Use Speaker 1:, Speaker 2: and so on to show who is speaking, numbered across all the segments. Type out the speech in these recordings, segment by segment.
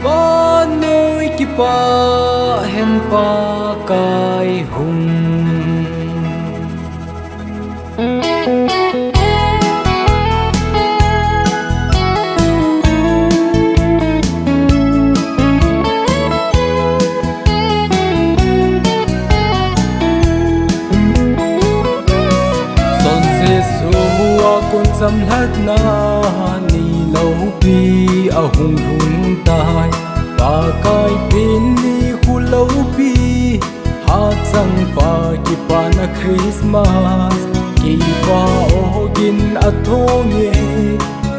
Speaker 1: Vannoi Kipah hen Pakai hung Chonset akon chamlhatna Niloupi ahung lhungtai Pakai nikho loupi Hachangpa kipana Christmas Kipah ogin athonge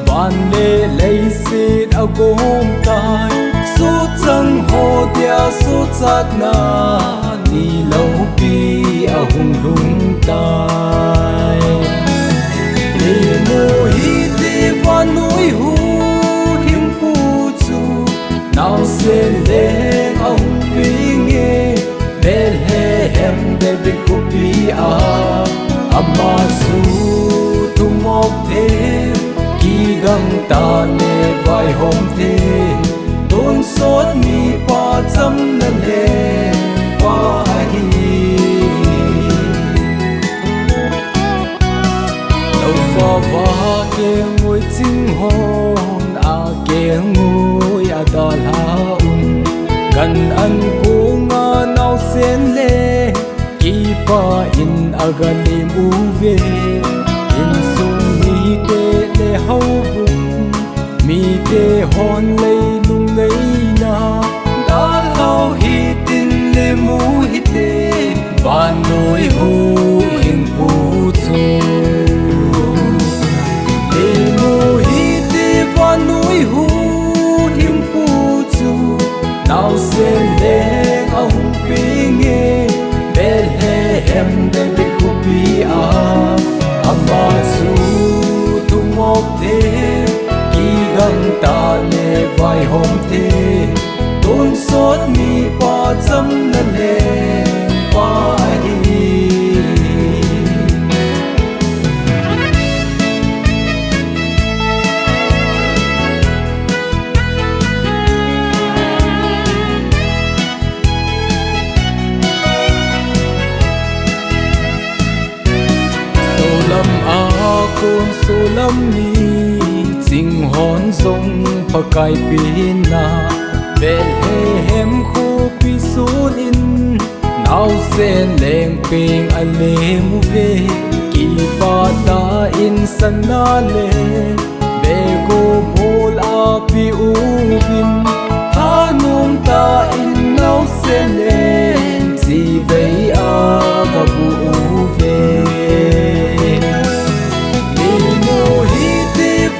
Speaker 1: Vannoi leiset agomtai Sohchang hodia sochatna Niloupi ahung lhungtai Lem'u hite Vannoi sen leng ahung pinge Bethlehem David ama su tumok te kigang ta le vai hom te ton sot mi pa chamna lengpa hi đâu pha va ke ngoi ching hon a ke ngoi a da laun gan an ko nga nau sen le Kipa in Lem'u ve in sung mi te le Haopu mi te hon lei lung lei na da lau hitin Lem'u hite Vannoi hu in pu chu Lem'u hite Vannoi hu in pu chu nau sen leng ahung pinge Bethlehem David ama su tumok te kigang ta le vai hom te ton sot mi pa chamna lengpa hi akon solam ni ching hon zong pakai pina Bethlehem kho pi sun in nau sen leng ping a Lem'u ve Kipa ta in sana le be go bol a pi u vin hanum ta in nau sen leng si bei a ga bu ve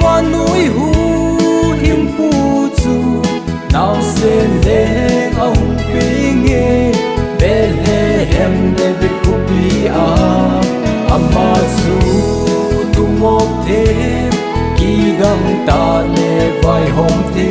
Speaker 1: Vannoi hu him pu chu nau sen leng ahung pinge Bethlehem David ama su tumok te kigang ta le vai hom te